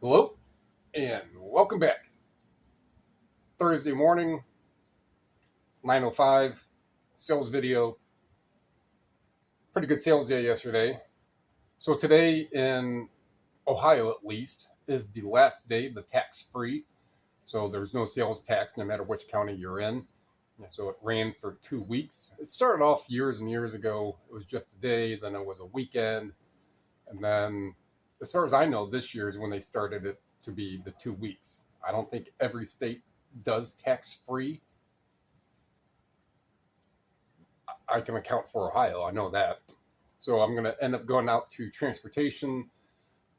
Hello and welcome back. Thursday morning, 9:05, sales video. Pretty good sales day yesterday. So today in Ohio at least is the last day of the tax-free. So there's no sales tax no matter which county you're in. And so it ran for 2 weeks. It started off years and years ago. It was just a day, then it was a weekend. And then as far as I know, this year is when they started it to be the 2 weeks. I don't think every state does tax-free. I can account for Ohio. I know that. So I'm going to end up going out to transportation,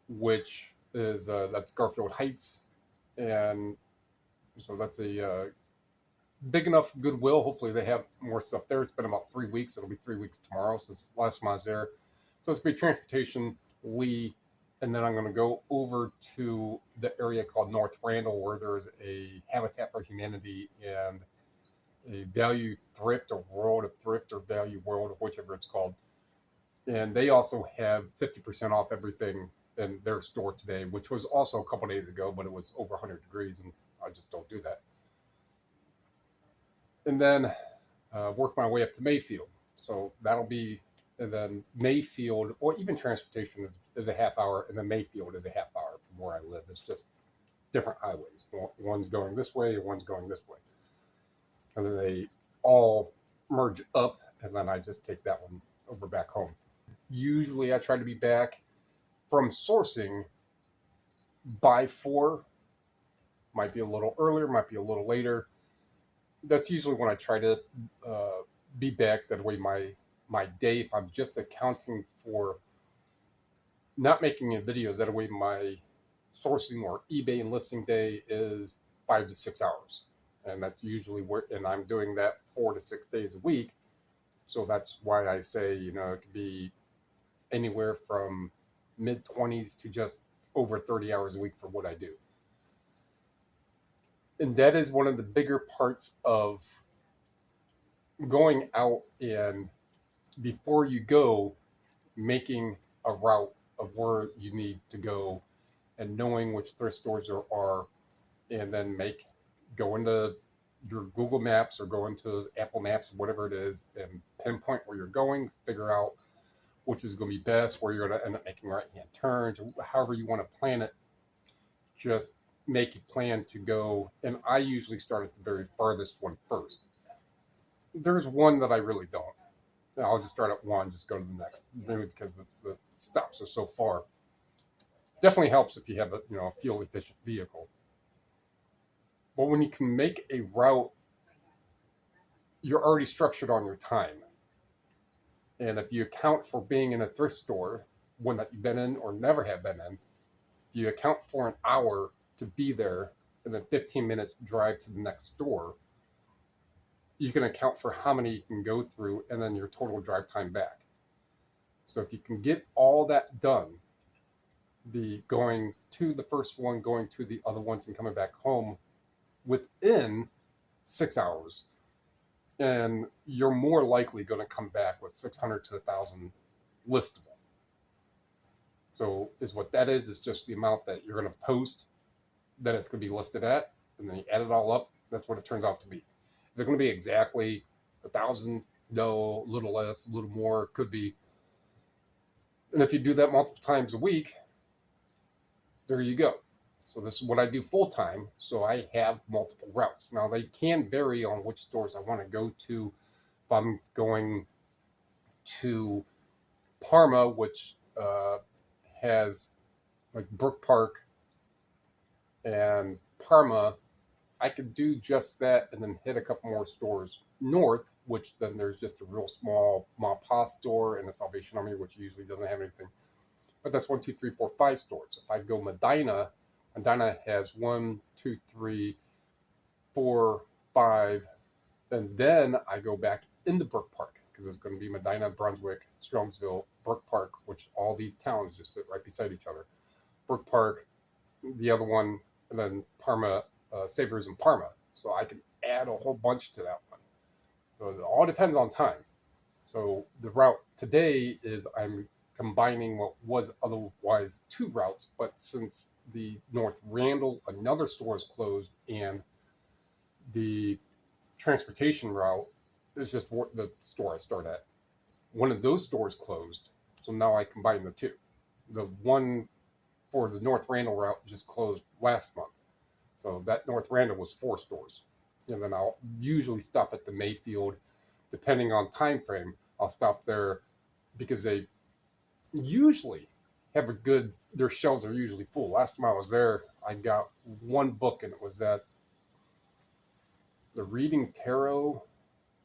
which is that's Garfield Heights, and so that's a big enough Goodwill. Hopefully they have more stuff there. It's been about 3 weeks. It'll be 3 weeks tomorrow since last time I was there. So it's be transportation, Lee, and then I'm going to go over to the area called North Randall, where there's a Habitat for Humanity and a Value Thrift or World of Thrift or Value World, or whichever it's called. And they also have 50% off everything in their store today, which was also a couple days ago, but it was over 100 degrees, and I just don't do that. And then work my way up to Mayfield. So that'll be, and then Mayfield, or even transportation is a half hour, and then Mayfield is a half hour from where I live. It's just different highways. One's going this way, and one's going this way. And then they all merge up, and then I just take that one over back home. Usually I try to be back from sourcing by 4. Might be a little earlier, might be a little later. That's usually when I try to be back. That way my day, if I'm just accounting for not making any videos, that way my sourcing or eBay and listing day is 5 to 6 hours. And that's usually where, and I'm doing that 4 to 6 days a week. So that's why I say, it could be anywhere from mid-20s to just over 30 hours a week for what I do. And that is one of the bigger parts of going out, and before you go, making a route of where you need to go and knowing which thrift stores there are, and then go into your Google Maps or go into Apple Maps, whatever it is, and pinpoint where you're going, figure out which is going to be best, where you're going to end up making right-hand turns, however you want to plan it. Just make a plan to go, and I usually start at the very farthest one first. There's one that I really don't. I'll just start at one, just go to the next, maybe because the stops are so far. Definitely helps if you have a fuel efficient vehicle. But when you can make a route, you're already structured on your time. And if you account for being in a thrift store, one that you've been in or never have been in, you account for an hour to be there and then 15 minutes drive to the next store, you can account for how many you can go through and then your total drive time back. So if you can get all that done, the going to the first one, going to the other ones, and coming back home within 6 hours, and you're more likely going to come back with 600 to 1,000 listable. So is what that is. It's just the amount that you're going to post that it's going to be listed at, and then you add it all up. That's what it turns out to be. Is it going to be exactly 1,000? No, a little less, a little more. It could be. And if you do that multiple times a week, there you go. So this is what I do full time. So I have multiple routes. Now they can vary on which stores I want to go to. If I'm going to Parma, which has like Brook Park and Parma, I could do just that and then hit a couple more stores north, which then there's just a real small Ma store and a Salvation Army, which usually doesn't have anything. But that's 1, 2, 3, 4, 5 stores. If I go Medina has 1, 2, 3, 4, 5, and then I go back into Brook Park because it's going to be Medina, Brunswick, Strongsville, Brook Park, which all these towns just sit right beside each other. Brook Park, the other one, and then Parma, Savers and Parma. So I can add a whole bunch to that one. So it all depends on time. So the route today is I'm combining what was otherwise two routes. But since the North Randall, another store is closed, and the transportation route is just the store I start at. One of those stores closed, so now I combine the two. The one for the North Randall route just closed last month, so that North Randall was 4 stores, and then I'll usually stop at the Mayfield, depending on time frame. I'll stop there because they usually have a good. Their shelves are usually full. Last time I was there, I got one book, and it was at the Reading Tarot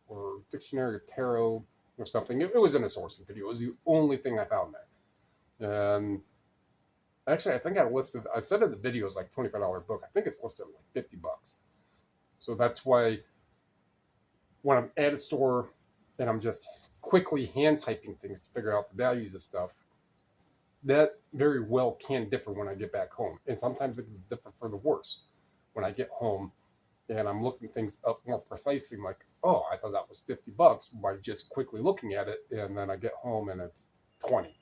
or Dictionary of Tarot or something. It was in a sourcing video. It was the only thing I found there. And actually, I think I said in the video it was like $25 book. I think it's listed like $50. So that's why when I'm at a store and I'm just quickly hand typing things to figure out the values of stuff, that very well can differ when I get back home. And sometimes it can differ for the worse when I get home and I'm looking things up more precisely. I'm like, oh, I thought that was $50 by just quickly looking at it. And then I get home and it's 20.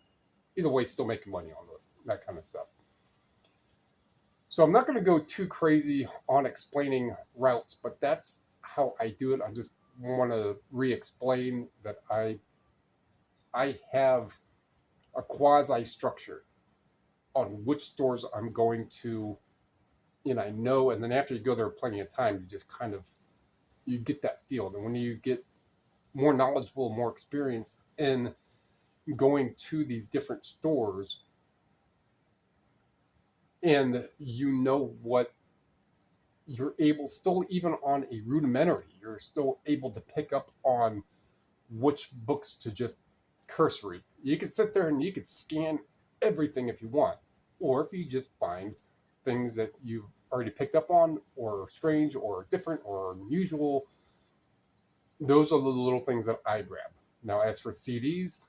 Either way, still making money on that kind of stuff. So I'm not going to go too crazy on explaining routes, but that's how I do it. I just want to re-explain that I have a quasi structure on which stores I'm going to, and I know, and then after you go there plenty of time, you just kind of, you get that feel. And when you get more knowledgeable, more experience in going to these different stores, and you know what you're able, still even on a rudimentary, you're still able to pick up on which books to just cursory. You could sit there and you could scan everything if you want, or if you just find things that you've already picked up on, or strange, or different, or unusual. Those are the little things that I grab. Now, as for CDs,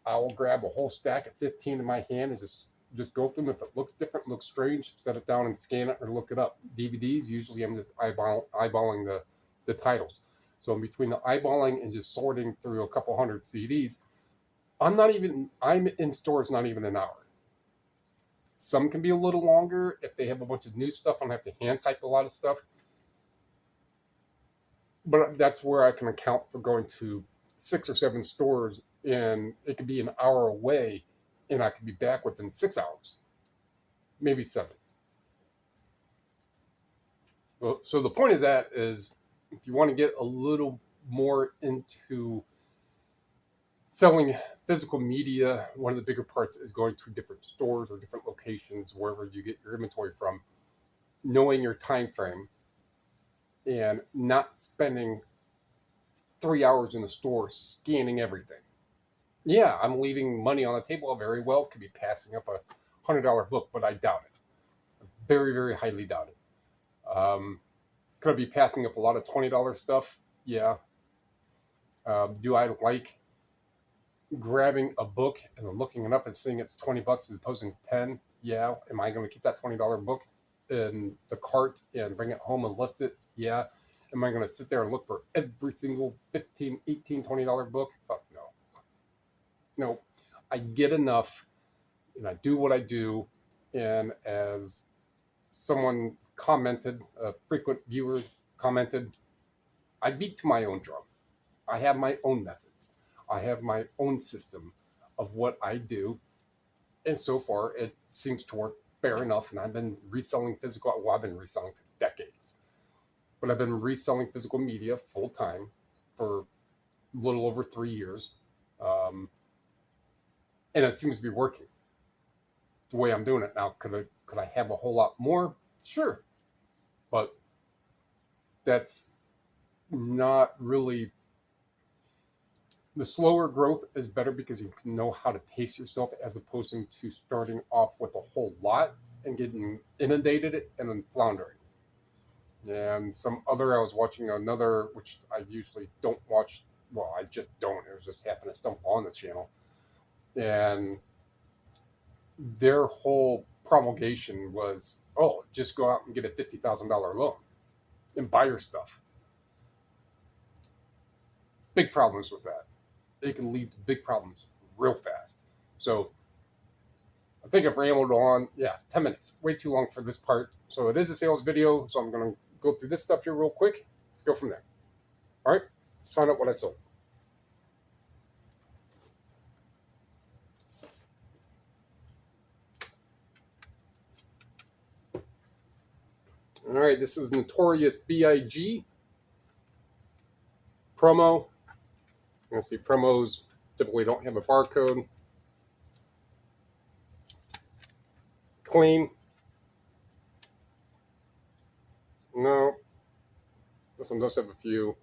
I will grab a whole stack of 15 in my hand and just go through them. If it looks different, looks strange, set it down and scan it or look it up. DVDs, usually I'm just eyeballing the titles. So in between the eyeballing and just sorting through a couple hundred CDs, I'm in stores not even an hour. Some can be a little longer if they have a bunch of new stuff. I don't have to hand type a lot of stuff. But that's where I can account for going to 6 or 7 stores, and it could be an hour away, and I could be back within 6 hours, maybe 7. So the point of that is, if you want to get a little more into selling physical media, one of the bigger parts is going to different stores or different locations, wherever you get your inventory from, knowing your time frame, and not spending 3 hours in the store scanning everything. Yeah, I'm leaving money on the table. I very well could be passing up a $100 book, but I doubt it. Very, very highly doubt it. Could I be passing up a lot of $20 stuff? Yeah. Do I like grabbing a book and then looking it up and seeing it's $20 as opposed to 10? Yeah. Am I going to keep that $20 book in the cart and bring it home and list it? Yeah. Am I going to sit there and look for every single $15, $18, $20 book? Fuck no. No. I get enough, and I do what I do. And as someone commented, a frequent viewer commented, I beat to my own drum. I have my own methods. I have my own system of what I do. And so far, it seems to work fair enough. And I've been reselling I've been reselling for decades. But I've been reselling physical media full time for a little over 3 years. And it seems to be working the way I'm doing it now. Could I have a whole lot more? Sure. But that's not really. The slower growth is better because you can know how to pace yourself, as opposed to starting off with a whole lot and getting inundated and then floundering. And I was watching another, which I usually don't watch. Well, I just don't. It just happened to stumble on the channel. And their whole promulgation was, oh, just go out and get a $50,000 loan and buy your stuff. Big problems with that. It can lead to big problems real fast. So I think I've rambled on, 10 minutes. Way too long for this part. So it is a sales video, so I'm going to go through this stuff here real quick, go from there. All right, let's find out what I sold. All right, this is Notorious B.I.G. promo. You're going to see promos typically don't have a barcode. Clean. No. This one does have a few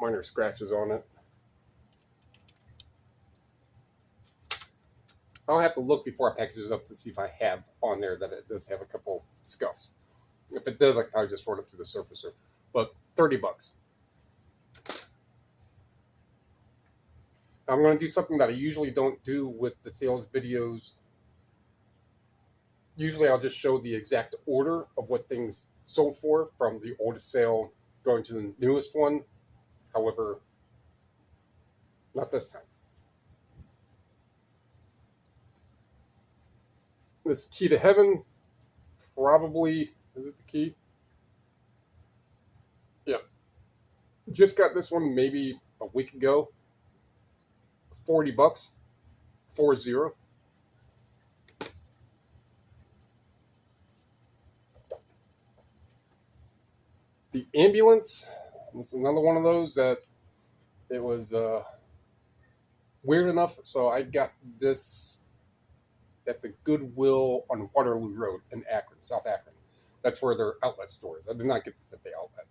minor scratches on it. I'll have to look before I package it up to see if I have on there that it does have a couple scuffs. If it does, I can probably just throw it up to the surfacer. But $30. I'm going to do something that I usually don't do with the sales videos. Usually I'll just show the exact order of what things sold for from the oldest sale going to the newest one. However, not this time. This Key to Heaven, probably, is it the key? Yeah. Just got this one maybe a week ago. $40. 40. The Ambulance, this is another one of those that it was weird enough. So I got this at the Goodwill on Waterloo Road in Akron, South Akron. That's where their outlet store is. I did not get this at the outlet.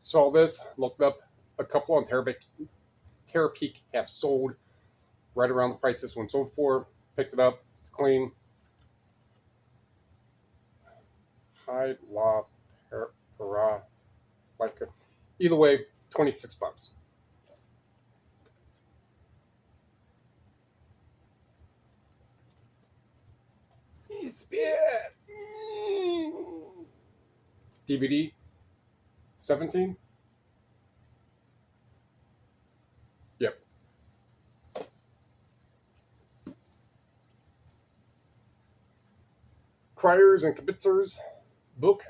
Saw this, looked up a couple on Terapeak have sold right around the price this one sold for. Picked it up. It's clean. Hide La Para. Either way, $26. It's bad. DVD, 17. Yep. Criers and Kibitzers book.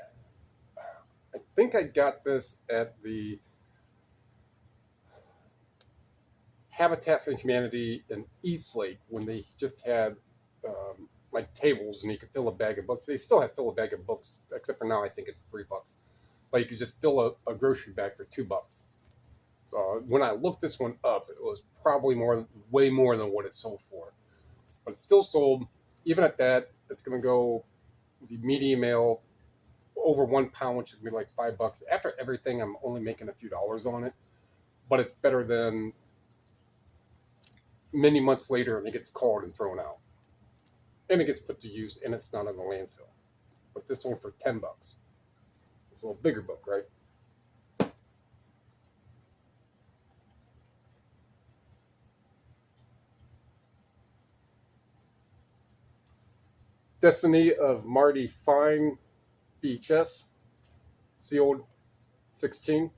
I think I got this at the Habitat for Humanity in Eastlake when they just had like tables and you could fill a bag of books. They still have fill a bag of books, except for now I think it's $3. But you could just fill a grocery bag for $2. So when I looked this one up, it was probably way more than what it sold for. But it's still sold. Even at that, it's going to go the medium ale over 1 pound, which is going to be like $5. After everything, I'm only making a few dollars on it. But it's better than many months later and it gets called and thrown out. And it gets put to use and it's not in the landfill. But this one for $10. It's a little bigger book, right? Destiny of Marty Fine VHS, sealed 16.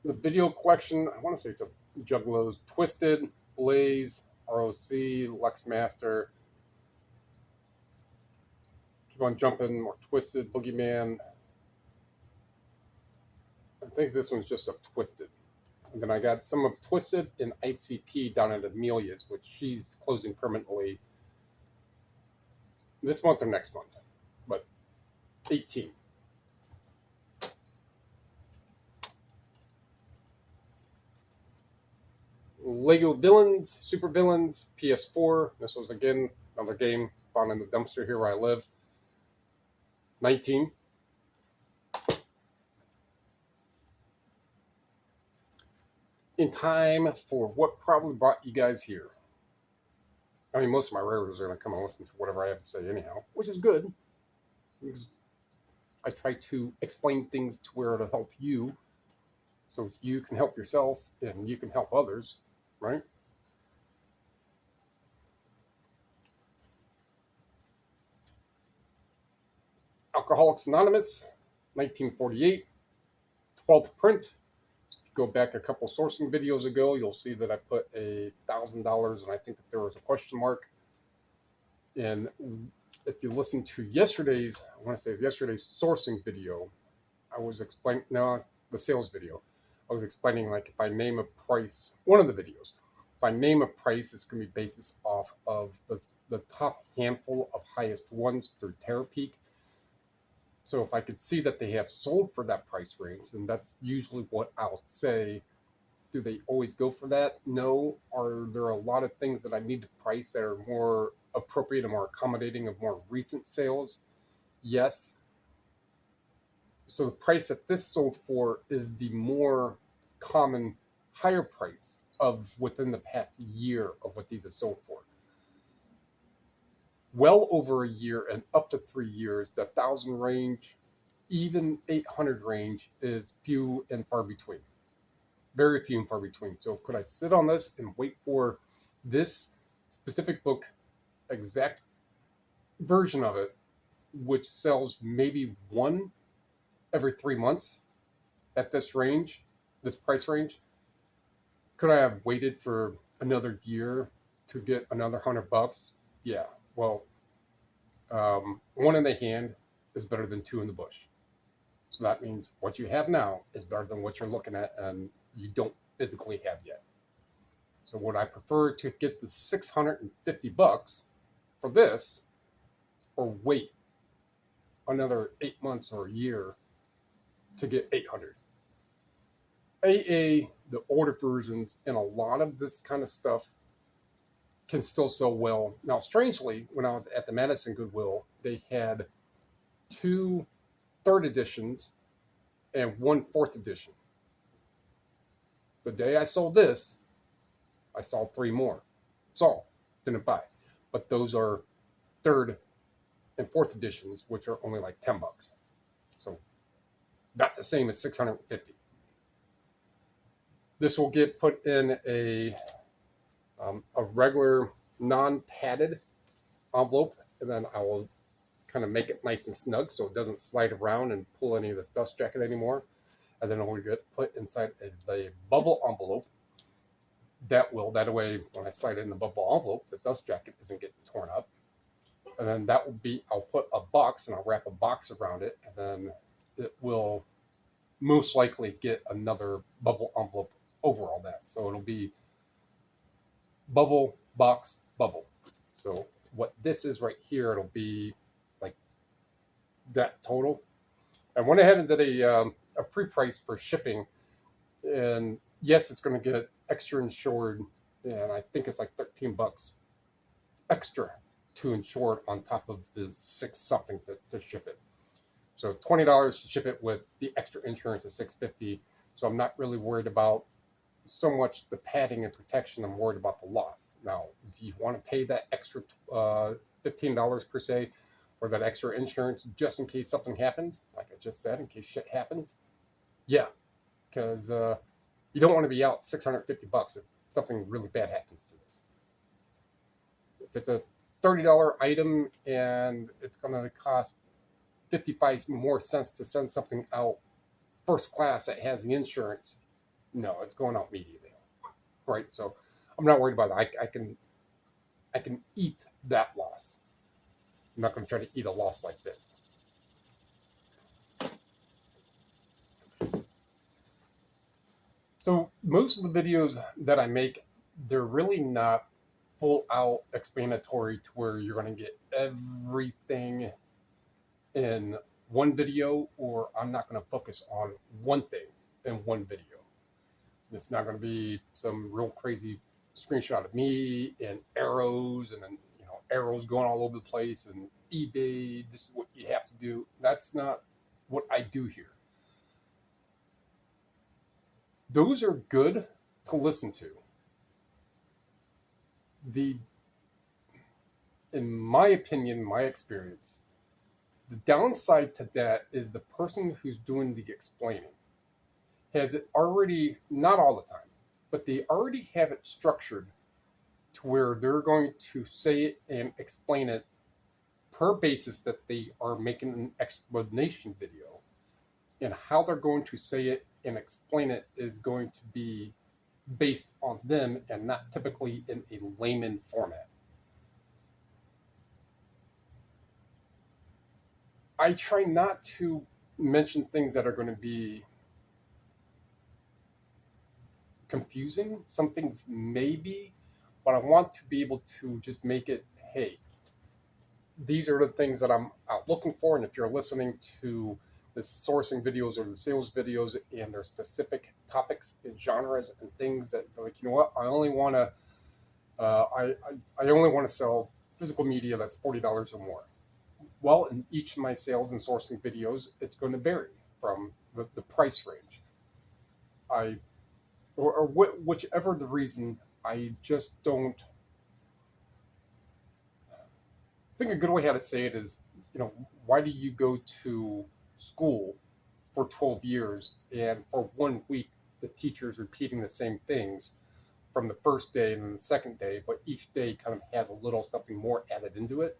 The video collection, I want to say it's a Juggalos, Twisted, Blaze, ROC, Luxmaster, Keep on Jumping, more Twisted, Boogeyman. I think this one's just a Twisted. And then I got some of Twisted and ICP down at Amelia's, which she's closing permanently this month or next month. But 18. Lego Villains, Super Villains, PS4. This was again another game found in the dumpster here where I live. 19. In time for what probably brought you guys here. I mean, most of my regulars are going to come and listen to whatever I have to say anyhow, which is good. I try to explain things to where it'll help you so you can help yourself and you can help others, right? Alcoholics Anonymous, 1948, 12th print. If you go back a couple sourcing videos ago, you'll see that I put $1,000, and I think that there was a question mark. And if you listen to yesterday's, I want to say yesterday's sourcing video, I was explaining, no, the sales video. I was explaining, like, if I name a price, one of the videos, if I name a price, it's going to be based off of the top handful of highest ones through Terapeak. So if I could see that they have sold for that price range, then that's usually what I'll say. Do they always go for that? No. Are there a lot of things that I need to price that are more appropriate and more accommodating of more recent sales? Yes. So the price that this sold for is the more common higher price of within the past year of what these have sold for. Well over a year and up to 3 years, the 1,000 range, even 800 range is few and far between. Very few and far between. So could I sit on this and wait for this specific book, exact version of it, which sells maybe one every 3 months at this range, this price range? Could I have waited for another year to get another $100? Yeah. Well, one in the hand is better than two in the bush. So that means what you have now is better than what you're looking at and you don't physically have yet. So would I prefer to get the $650 for this, or wait another 8 months or a year to get 800? AA, the older versions, and a lot of this kind of stuff can still sell well. Now, strangely, when I was at the Madison Goodwill, they had 2 third editions and 1 fourth edition. The day I sold this, I saw 3 more. That's all. Didn't buy. But those are third and fourth editions, which are only like $10. So not the same as 650. This will get put in a regular non-padded envelope, and then I will kind of make it nice and snug so it doesn't slide around and pull any of this dust jacket anymore. And then it will get put inside the bubble envelope. That way, when I slide it in the bubble envelope, the dust jacket isn't getting torn up. And then that will be, I'll put a box and I'll wrap a box around it, and then it will most likely get another bubble envelope over all that. So it'll be bubble, box, bubble. So what this is right here, it'll be like that total. I went ahead and did a pre-price for shipping, and yes, it's going to get extra insured, and I think it's like $13 extra to insure it on top of the $6 something to ship it. So $20 to ship it with the extra insurance of $6.50. So I'm not really worried about so much the padding and protection. I'm worried about the loss. Now, do you want to pay that extra $15 per se for that extra insurance just in case something happens? Like I just said, in case shit happens? Yeah, because you don't want to be out $650 if something really bad happens to this. If it's a $30 item and it's going to cost 55 more cents to send something out first class that has the insurance, no, it's going out immediately, right? So I'm not worried about that. I can eat that loss. I'm not going to try to eat a loss like this. So most of the videos that I make, they're really not full out explanatory to where you're going to get everything in one video, or I'm not going to focus on one thing in one video. It's not going to be some real crazy screenshot of me and arrows and then, arrows going all over the place and eBay, this is what you have to do. That's not what I do here. Those are good to listen to. In my opinion, my experience, the downside to that is the person who's doing the explaining has it already, not all the time, but they already have it structured to where they're going to say it and explain it per basis that they are making an explanation video. and how they're going to say it and explain it is going to be based on them and not typically in a layman format. I try not to mention things that are going to be confusing. Some things maybe, but I want to be able to just make it, hey, these are the things that I'm out looking for. And if you're listening to the sourcing videos or the sales videos and there's specific topics and genres and things that like, you know what, I only want to, I only want to sell physical media that's $40 or more. Well, in each of my sales and sourcing videos, it's going to vary from the price range. Or whichever the reason, I just don't think a good way how to say it is, why do you go to school for 12 years and for 1 week the teacher's repeating the same things from the first day and then the second day, but each day kind of has a little something more added into it.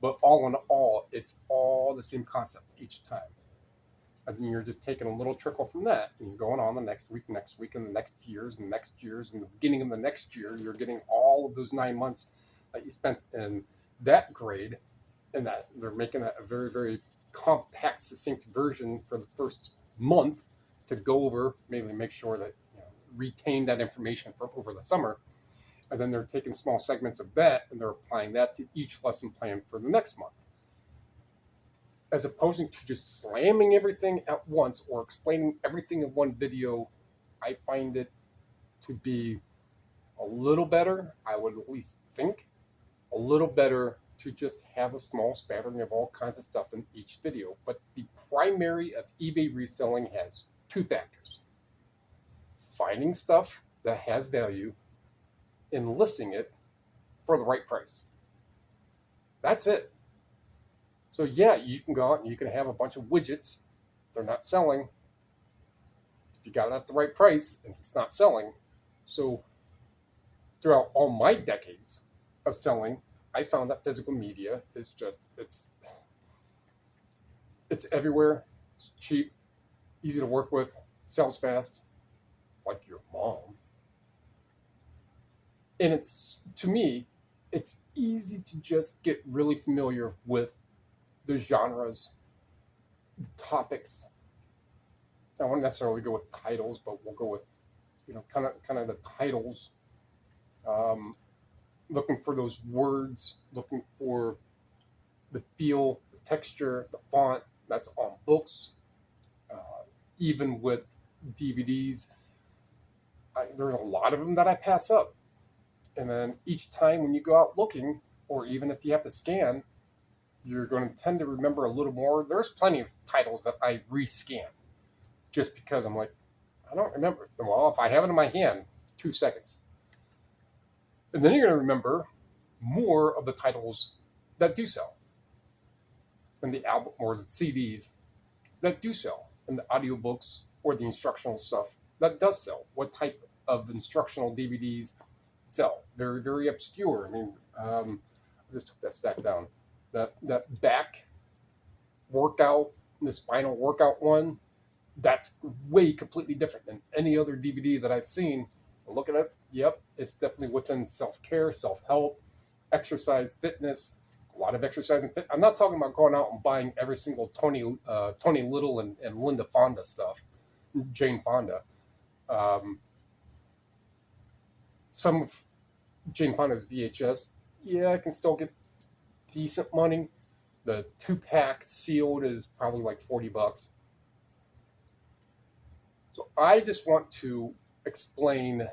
But all in all, it's all the same concept each time. And then you're just taking a little trickle from that and you're going on the next week, and the next years, and the next years, and the beginning of the next year, you're getting all of those 9 months that you spent in that grade, and that they're making that a very, very compact, succinct version for the first month to go over, mainly make sure that retain that information for over the summer. And then they're taking small segments of that and they're applying that to each lesson plan for the next month. As opposed to just slamming everything at once or explaining everything in one video, I find it to be a little better, I would at least think, a little better to just have a small spattering of all kinds of stuff in each video. But the primary of eBay reselling has two factors: finding stuff that has value and listing it for the right price. That's it. So yeah, you can go out and you can have a bunch of widgets. They're not selling. If you got it at the right price and it's not selling. So throughout all my decades of selling, I found that physical media is just, it's everywhere. It's cheap, easy to work with, sells fast, like your mom. And it's, to me, it's easy to just get really familiar with the genres, the topics. I won't necessarily go with titles, but we'll go with, kind of the titles. Looking for those words, looking for the feel, the texture, the font that's on books, even with DVDs. There's a lot of them that I pass up. And then each time when you go out looking, or even if you have to scan, you're going to tend to remember a little more. There's plenty of titles that I rescan just because I'm like, I don't remember. Well, if I have it in my hand, 2 seconds. And then you're going to remember more of the titles that do sell, and the album or the CDs that do sell, and the audiobooks or the instructional stuff that does sell. What type of instructional DVDs sell? Very, very obscure. I mean, I just took that stack down. That back workout, the spinal workout one, that's way completely different than any other DVD that I've seen. Looking at it, yep, it's definitely within self-care, self-help, exercise, fitness, a lot of exercise and fit. I'm not talking about going out and buying every single Tony Little and Linda Fonda stuff, Jane Fonda. Some of Jane Fonda's VHS, yeah, I can still get decent money. The 2-pack sealed is probably like $40. So I just want to explain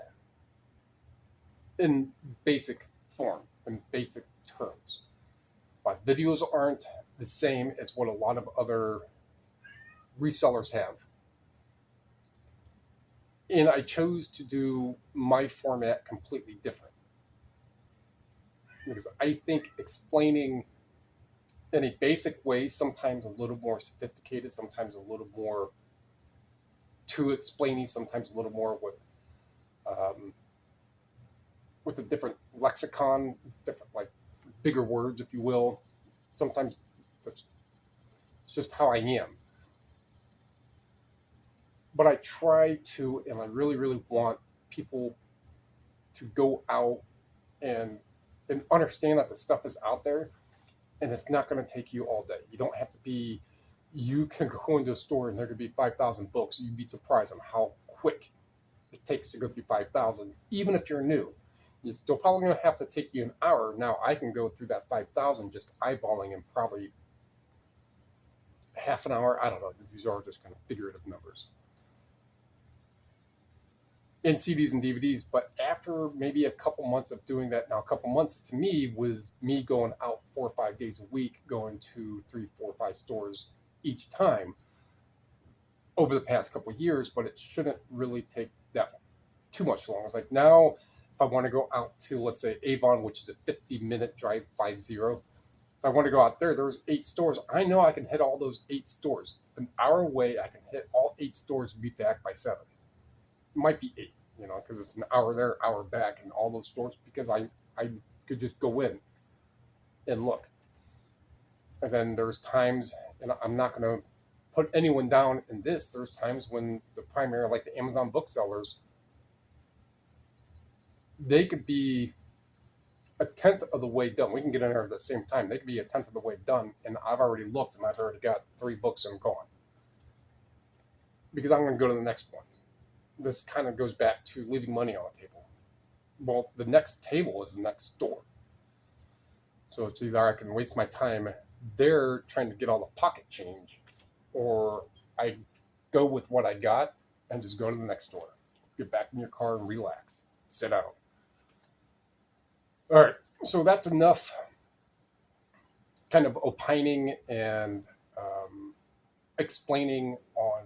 in basic form, in basic terms. My videos aren't the same as what a lot of other resellers have. And I chose to do my format completely different. Because I think explaining in a basic way, sometimes a little more sophisticated, sometimes a little more too explainy, sometimes a little more with a different lexicon, different, like, bigger words, if you will. Sometimes that's just how I am. but I try to, and I really, really want people to go out and understand that the stuff is out there, and it's not going to take you all day. You don't have to be. You can go into a store and there could be 5,000 books. You'd be surprised on how quick it takes to go through 5,000, even if you're new. You're still probably going to have to take you an hour. Now I can go through that 5,000 just eyeballing in probably half an hour. I don't know. These are just kind of figurative numbers. In CDs and DVDs, but after maybe a couple months of doing that, now a couple months to me was me going out 4 or 5 days a week, going to 3, 4, 5 stores each time over the past couple of years, but it shouldn't really take that too much long. It's like now, if I want to go out to, let's say, Avon, which is a 50-minute drive, 50, if I want to go out there, there's 8 stores. I know I can hit all those 8 stores. An hour away, I can hit all 8 stores and be back by 7. It might be 8, because it's an hour there, hour back in all those stores, because I could just go in and look. And then there's times, and I'm not going to put anyone down in this, there's times when the primary, like the Amazon booksellers, they could be a tenth of the way done. We can get in there at the same time. They could be a tenth of the way done, and I've already looked, and I've already got 3 books and I'm gone. Because I'm going to go to the next one. This kind of goes back to leaving money on the table. Well, the next table is the next door. So it's either I can waste my time there trying to get all the pocket change, or I go with what I got and just go to the next door. Get back in your car and relax. Sit down. All right. So that's enough kind of opining and explaining on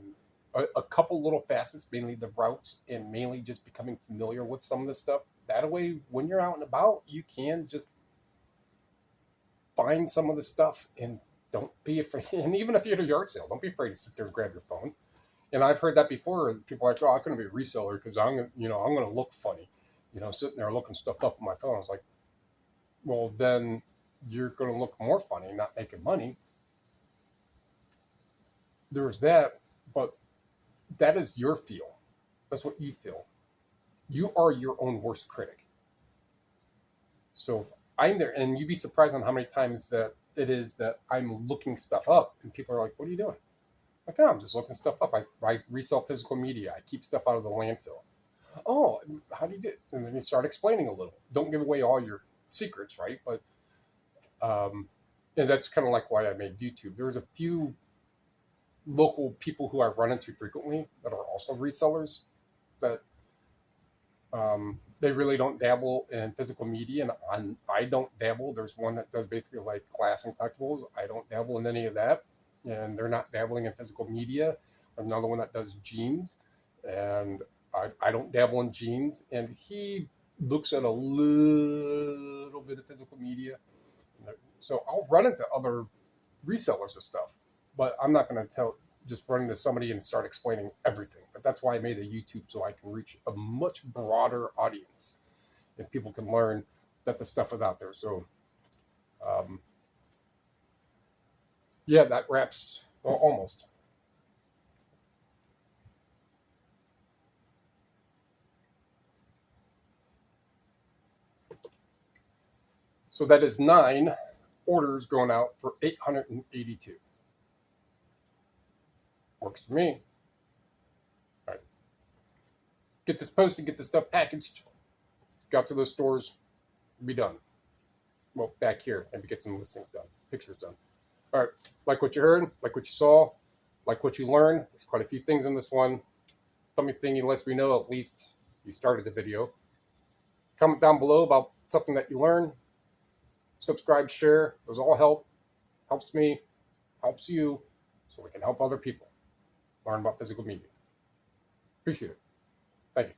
a couple little facets, mainly the routes and mainly just becoming familiar with some of this stuff. That way, when you're out and about, you can just find some of the stuff and don't be afraid. And even if you're at a yard sale, don't be afraid to sit there and grab your phone. And I've heard that before. People are like, "Oh, I'm going to be a reseller because I'm going to look funny, sitting there looking stuff up on my phone." I was like, "Well, then you're going to look more funny, not making money." There's that, but that is your feel. That's what you feel. You are your own worst critic. So if I'm there, and you'd be surprised on how many times that it is that I'm looking stuff up, and people are like, "What are you doing?" Like, "Oh, I'm just looking stuff up. I resell physical media. I keep stuff out of the landfill." "Oh, how do you do it?" And then you start explaining a little. Don't give away all your secrets, right? But and that's kind of like why I made YouTube. There's a few local people who I run into frequently that are also resellers that they really don't dabble in physical media, and I don't dabble. There's one that does basically like glass and collectibles. I don't dabble in any of that, and they're not dabbling in physical media. Another one that does jeans, and I don't dabble in jeans, and he looks at a little bit of physical media. So I'll run into other resellers of stuff, but I'm not going to just run into somebody and start explaining everything. But that's why I made a YouTube, so I can reach a much broader audience and people can learn that the stuff is out there. So yeah, that wraps, well, almost. So that is 9 orders going out for 882. Works for me. All right. Get this posted, get this stuff packaged. Got to those stores, be done. Well, back here, maybe get some listings done, pictures done. All right. Like what you heard, like what you saw, like what you learned. There's quite a few things in this one. Something lets me know at least you started the video. Comment down below about something that you learned. Subscribe, share. Those all help. Helps me, helps you, so we can help other people learn about physical media. Appreciate it. Thank you.